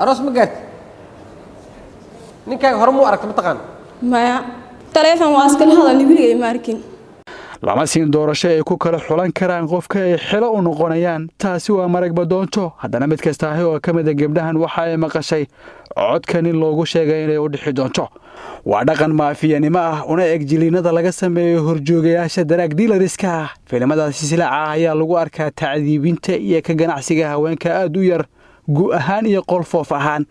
أراس مقات نكا هرمو أركت متقن ما تليفون واسكن هذا اللي بيجي ماركين lama siin doorasho ay ku kala xulan karaan qofka ay xilo u noqonayaan taasi waa maragba doonto haddana mid kasta oo ka mid ah gabdhahan waxa ay maqashay codkan in loogu sheegay inay u dhixi doonto waa dhaqan maafiyanimo ah una eg jiliinada laga sameeyo horjoogayaasha daraag dealerska filimadaasi silaaca ayaa lagu arkaa tacdiibinta iyo ka ganacsiga haweenka aad u yar gu ahaan iyo qolfoof ahaan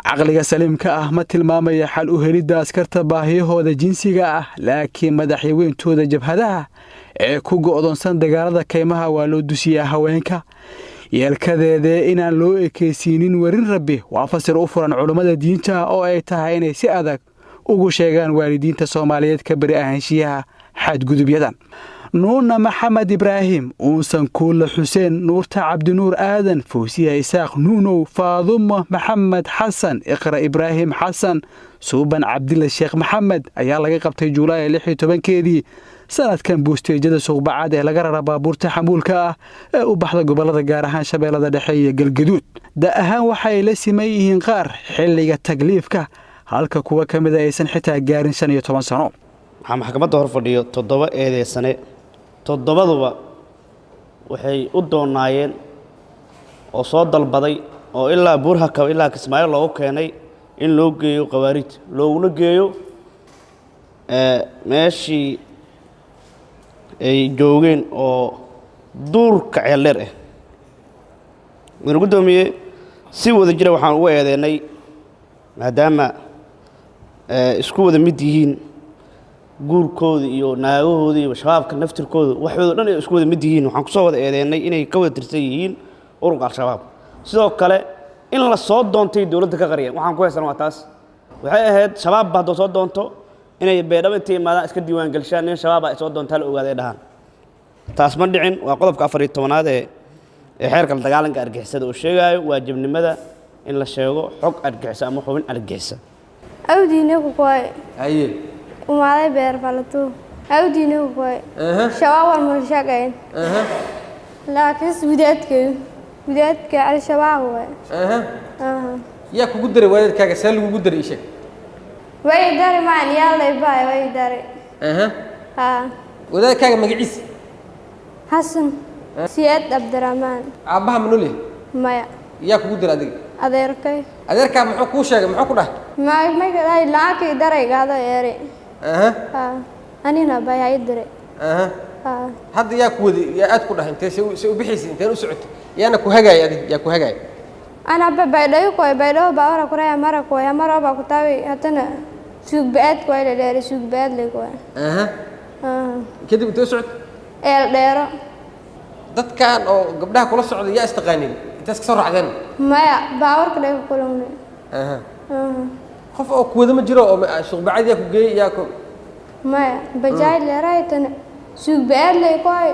caqliga saliimka ah ma tilmaamaya xal u helidda askarta baahiyahooda jinsiga ah laakiin madaxweyntooda jabhadaha ee ku go'doonsan dagaalada kaymaha waa loo dusiyaa haweenka yeelkadeeda inaan loo ekaysiinin warin rabbi waa fasir u furan culimada diinta oo ay tahay inay si adag ugu sheegaan waalidiinta Soomaaliyeed ka bari ahaanshiyaha xadgudubyadan نونا محمد إبراهيم أنسان كل حسين نورتا عبد نور آدن فوسيا إساق نونو فاضمة محمد حسن إقرأ إبراهيم حسن سوبا عبد الله الشيخ محمد أيها لقى قبتي جولاي لحي توبان كيدي سنة كان بوستي جدا سوق بعاده لقرر بابور تحمول كاه وبحضة قبلة قارهان شبيلة دحية قلقدود دا أهان وحي لسيميهن قار حلقة تقليف كاه هالكا كوا كمدا يسن حتى قارن سنة 10 سنة maxkamadda hor fadhiyo 7 eedeysane 7duba waxay u doonaayeen oo soo dalbaday oo ilaa Buurhaka ilaa Kismaayo loo keenay in loo geeyo qawaariid looguna geeyo meeshii ay joogeen oo duurka ceeldheer ah waan guddoomiyay si wada jira waxaan ugu eedeynay maadaama isku wada mid yihiin guurkooda iyo naagahooda iyo shabaabka naftirkooda waxooda dhan ay isku wada mid yihiin waxaan ku soo wada eedeynay inay ka wada tirsan yihiin ururka al-shabaab sidoo kale in la soo doontay dawladda ka qariyeen waxaan ku haysan waa taas waxay ahayd shabaab baad soo doonto inay beedhaba intii maadaama iska diiwaan galshaan in shabaab ay soo doontaan la ogaaday dhahan taas ma dhicin waa qodobka 14aad ee xeerka dagaalanka argixisada oo sheegayo waajibnimada in la sheego xog argixisa ama xubin argixisa awdiina ku qoy أيه ومالي بير فلتو أودينه كوي شباب المرشقين لكن بدايتك على الشباب هو يا كقدر وين كاجا سال وقدر إيشك ويداري معي يلا يباي ويداري ها وده كاجا مقعيس حسن سياد عبد الرحمن عبها منو ليه مايا يا كقدر أديك أديرك محكوشة محكوشة ما كذا لا كيداري هذا ياري أنا نباي يدري هذا يا كودي يا أتكون أنت سو بحيس أنت نسعت يا أنا كوهجاي يا كوهجاي أنا ببيدو كوي بيدو باورا كوريا مرة باكتاوي هتنا سوق بعد كوي لداري سوق بعد لكوي كده بتسعت ديرو dad kan oo gabdhaha kula socda yaa istaqaanin intaas ka soo raacdeen maya baawar kale ku kulmay qof oo kuwada ma jiro oo suuq bacad yaa ku geey yaa ku maya bajaaj leeraytan suuq bacad lay koy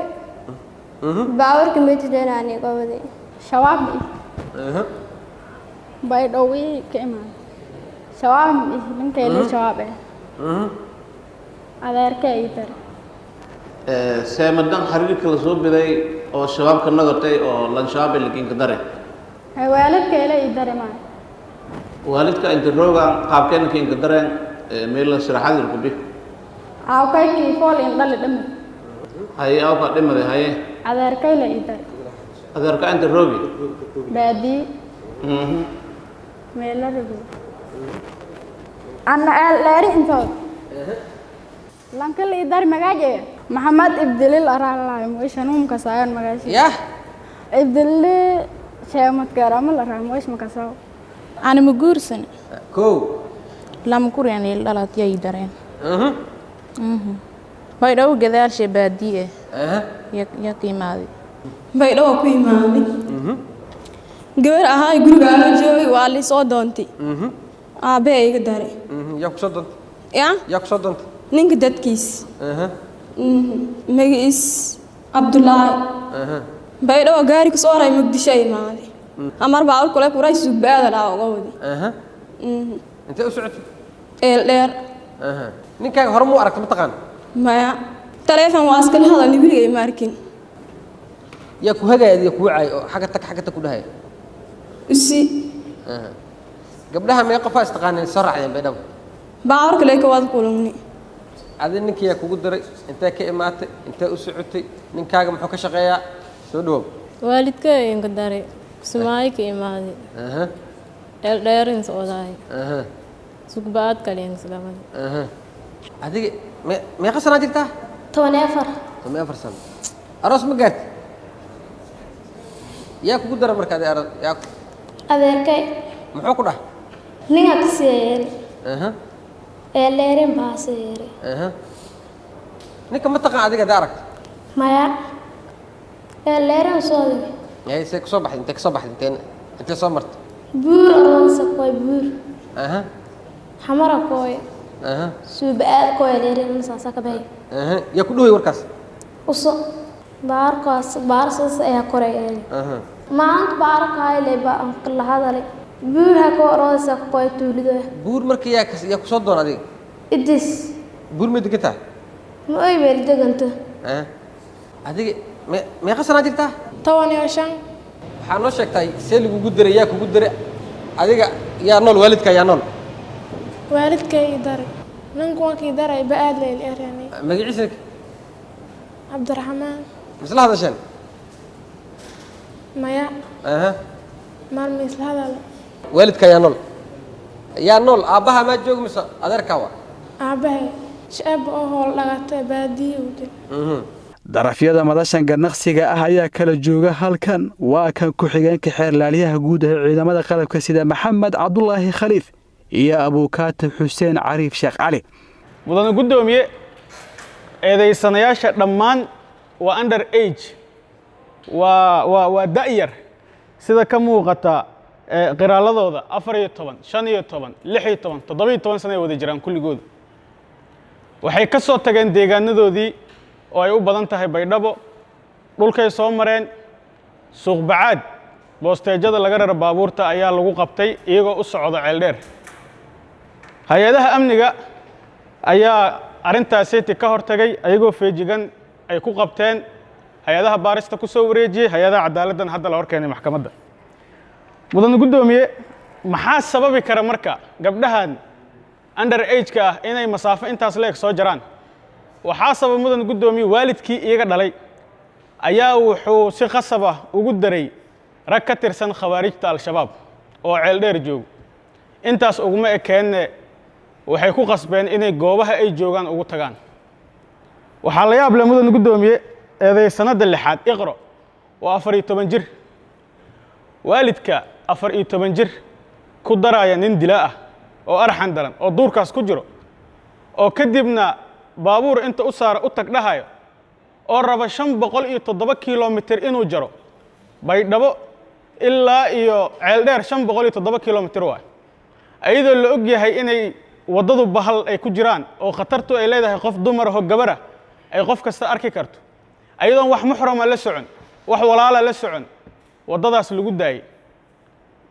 baawar ka mid deenaani qowdi shabaab bay dhawi ka imaan shabaab ninkay la shabaab adeerka ay tar seemadan xariirka la soo biday oo shabaabka nagatay oo lan shabaab lakin ka dare ay waalidka ilaa idare ma waalidka inta rooga qaabkeen ka inka dareen meel sharaxad ku bi aawkay ki fool in dhal dham hay aawka dhimade hay adeerka ilaa idare adeerka inta roogi baadi meel la rugo ana leeri inta lanka idare magaaje محمد إبدلي الأرالله مويش نوم كسائر مغاشي يا إبدلي شيء متكرم الأرال مويش مكساو أنا مقورسن كو لم كوريني لا تيجي درين بايدو جذال شيء بادية يا كيمادي بايدو كيمادي قبل هاي جروب على جوي والي صادنتي أبي يقدري يا كصدنت يا كصدنت نينك دتكيس مجلس عبد الله بايدو غاري كسورة مقدشة مالي أمر بعض كله كوراي سبعة لا أقولي أنت أسعد لير نين كان هرمو أركت متقن ما تلفون واسكن هذا اللي بيجي ماركين يا كوهجا يا كوعي حاجتك كلها إسي gabdhaha meeqa qof istaqaaneen soo raacdeen baydhabo baawarka leeka waad kulumni adin ninkii yaa kugu daray intee ka imaatay intee u socotay ninkaaga muxuu ka shaqeeyaa soo dhawow waalidka inka daray Kismaayo ka imaaday dheerin socdaay sugbaad kale inslaamada adiga meeqa sano jirtaa 14 sano aroos ma gaartay yaa kugu daray marka yaa adeerkay muxuu ku dhahay ninga ka siyeeri leerin baa siyeeri ninka ma taqaan adiga daarag maya leerin soo yahay see kusoo baxday intee kasoo baxday intee soo martay buur aroonsa koy buur xamara koy suubaad koy leerin saasa ka bay yaa ku dhuhay warkaas uso baarkaas ayaa koray maanta baarkaay leeba aan kala hadalay buur ha ko aroonsa koy tuulido buur markii yaa ku soo doon adiga idis buur ma degantaa ma ay meel deganta adiga meeqa sano jirtaa 15 waxaa noo sheegtay see lagugu daray yaa kugu daray adiga yaa nool waalidka yaa nool waalidkay daray ninku waa kii daray baad leel erani magaciisa Cabdiraxmaan misla hadasheen maya mar misla hadal waalidka yaa nool aabbaha ma joogo mise adeerka waa aabahay shab oo hol dhagata baadiyo darafyada madashan ganacsiga ah ayaa kala jooga halkan waa kan ku xigeenka xeerlaaliyaha guud ee ciidamada qalabka sida Maxamed Cabdullaahi Khaliif iyo Abukaatib Xuseen Cariif Sheekh Cali mudane gudoomiye eedeysanayaasha dhammaan waa under age waa da'yar sida ka muuqata qiraaladooda 14 15 16 17 sano ay wada jiraan kulligooda waxay ka soo tageen deegaanadoodii oo ay u badan tahay Baydhabo dhulkay soo mareen suuq bacaad boosteejada laga rara baabuurta ayaa lagu qabtay iyagoo u socda ceeldheer hay'adaha amniga ayaa arintaasi ka hortagay ayagoo feejigan ay ku qabteen hay'adaha baarista ku soo wareejiyay hay'adaha cadaaladdan hadda la horkeenay maxkamadda mudane gudoomiye maxaa sababi kara marka gabdhahan under age ka ah inay masaafo intaas leeg soo jaraan waxaa sabab mudan gudoomiye waalidkii iyaga dhalay ayaa wuxuu si qasab ah ugu daray rag ka tirsan khawaarijta al-shabaab oo ceeldheer joogo intaas uguma ekeenne waxay ku qasbeen inay goobaha ay joogaan ugu tagaan waxaa la yaab leh mudan gudoomiye eedeysanada lixaad iqro waa 14 jir waalidka 14 jir ku daraya nin dilaa ah oo arxan daran oo duurkaas ku jiro oo kadibna baabuur inta u saara u tag dhahayo oo raba 507 kiiloomitir inuu jaro Baydhabo ilaa iyo ceeldheer 507 kiiloomitir waa ayadoo la og yahay inay wadadu bahal ay ku jiraan oo khatartu ay leedahay qof dumar ah oo gabar ah ay qof kasta arki karto ayadoon wax muxrama la socon wax walaala la socon wadadaas lagu daayay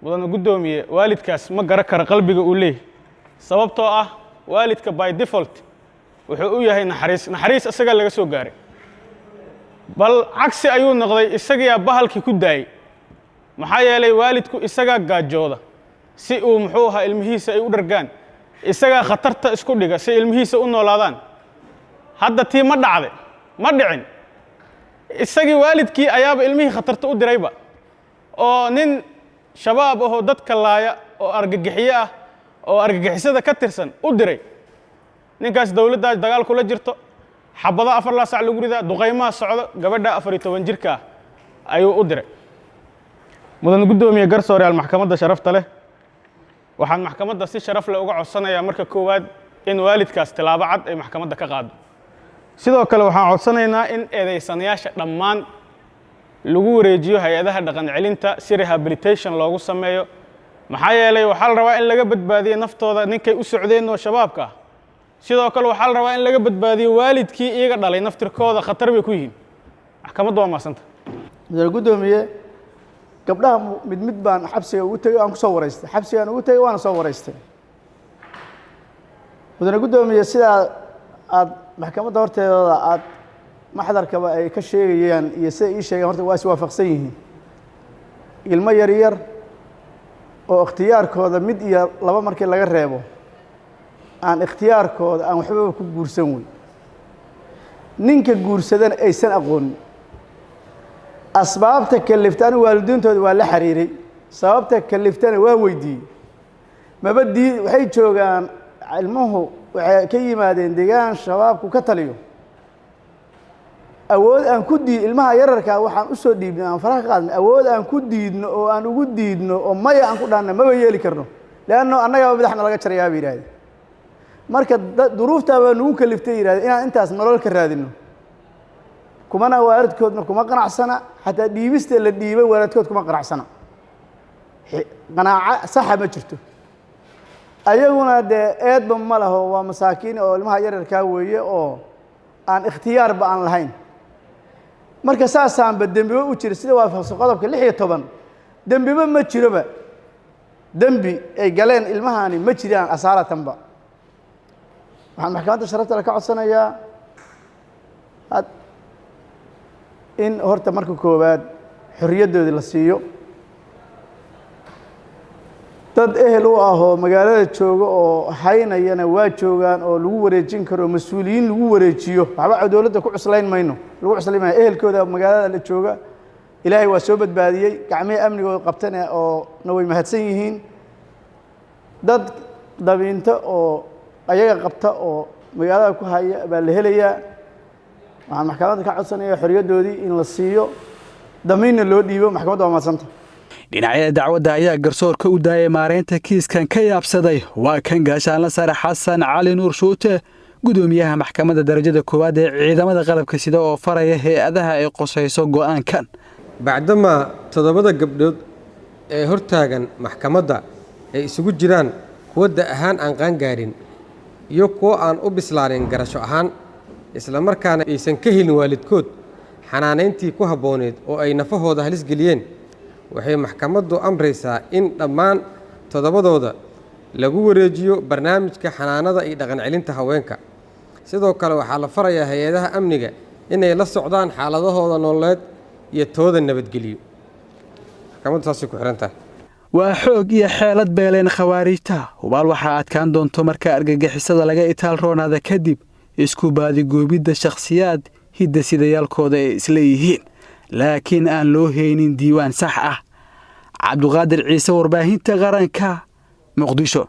mudane gudoomiye waalidkaas ma garan kara qalbiga uu leeyahay sababtoo ah waalidka by default wuxuu u yahay naxariis isaga laga soo gaaray bal cagsi ayuu noqday isaga bahalkii ku daayay maxaa yeelay waalidku isaga gaajooda si uu muxuu ahaa ilmihiisa ay u dhargaan isaga khatarta isku dhiga si ilmihiisa u noolaadaan hadda tii ma dhacday ma dhicin isagii waalidkii ayaaba ilmihii khatarta u dirayba oo nin shabaab ah oo dadka laaya oo argagixiye ah oo argagixisada ka tirsan u diray ninkaas dawladda dagaal kula jirto xabada 4 saac lagu ridaa duqeymaha socdo gabadha 14 jirka ayuu u diray mudan gudoomiye garsooreyaal maxkamadda sharafta leh waxaan maxkamadda si sharaf leh uga codsanayaa marka koowaad in waalidkaas tilaabo cad ay maxkamadda ka qaado sidoo kale waxaan codsanaynaa in eedeysanayaasha dhammaan lagu wareejiyo hay'adaha dhaqan celinta si rehabilitation loogu sameeyo maxaa yeelay waxaa la rabaa in laga badbaadiyo naftooda ninkay u socdeen oo shabaabka ah sidoo kale waxaa la rabaa in laga badbaadiyo waalidkii iyaga dhalay naftirkooda khatar bay ku yihiin maxkamaddu waa maasanta mudane gudoomiye gabdhaha mid baan xabsiga ugu tagay aan ku soo wareystay xabsigaan ugu tagay waana soo wareystay mudane gudoomiye sida aad maxkamadda horteeda aad maxdarkaba ay ka sheegayaan iyo sida ii sheegeen horta waa is waafaqsan yihiin ilmo yar yar oo ikhtiyaarkooda mid iyo laba markii laga reebo aan ikhtiyaarkooda aan waxba ku guursan weyn ninka guursadana aysan aqoonin asbaabta kaliftana waalidiintooda waa la xiriiray sababta kaliftana waa weydiiyey mabadii waxay joogaan ilmuhu waxay ka yimaadeen deegaan shabaabku ka taliyo awood aan ku diid ilmaha yararka waxaan u soo dhiibnay aan faraha qaadnay awood aan ku diidno oo aan ugu diidno oo maya aan ku dhaanay ma yeeli karno laano annaga madaxna laga jarayaa yiraahdo marka duruufta baa nagu kaliftay yiraahdo inaan intaas nolol ka raadino kumana waaridkoodna kuma qanacsana hatta dhiibista la dhiibay waaridkood kuma qanacsana qanaaca sax ma jirto ayaguna eedba ma laho waa masaakiin oo ilmaha yararka weeye oo aan ikhtiyaar ba aan lahayn marka saasaan dambiba u jira sida waafaqsan qodobka 16 dambiba ma jiroba dambi ay galeen ilmahani ma jiraan asaalatan waxaan maxkamadda sharafta la ka codsanayaa in horta marka koowaad xorriyadooda la siiyo dad ehel u ah oo magaalada jooga oo haynayana waa joogaan oo lagu wareejin karo mas'uuliyiin lagu wareejiyo waxba dawladda ku cuslayn mayno lagu cuslayn ehelkooda magaalada la jooga ilaahay waa soo badbaadiyay gacmihii amnigooda qabtana oo way mahadsan yihiin dad dabiinta oo ayaga qabta oo magaalada ku haya baa la helayaa waxaan maxkamadda ka codsanayaa xorriyadoodii in la siiyo damiinna loo dhiibo maxkamadda waa madsanta dhinacyada dacwadda ayaa garsoorka u daayay maareynta kiiskan ka yaabsaday waa kan gaashaanle sare xasan cali nuur shuute gudoomiyaha maxkamadda darajada koowaad ee ciidamada qalabka sida oo faraya hay-adaha ay qosayso go'aankan bacdama 7 gabdhood ee hortaagan maxkamadda ay isugu jiraan kuwa da ahaan aan qaangaarin iyo kuwa aan u bislaanin garasho ahaan isla markaana aysan ka helin waalidkood xanaaneyntii ku habbooneed oo ay nafahooda halis geliyeen waxay maxkamaddu amraysaa in dhammaan 7dooda lagu wareejiyo barnaamijka xanaanada iyo dhaqan celinta haweenka sidoo kale waxaa la farayaa hay-adaha amniga inay la socdaan xaaladahooda nololeed iyo tooda nabadgeliyo maxkamaddu saasay ku xiran tahay waa xoog iyo xeelad beeleen khawaarijta hubaal waxaa adkaan doonto marka argagixisada laga itaal roonaada kadib isku baadi goobidda shakhsiyaad hidda sidayaalkooda ay isleeyihiin laakiin aan loo haynin diiwaan sax ah cabduqaadir ciise warbaahinta qaranka muqdisho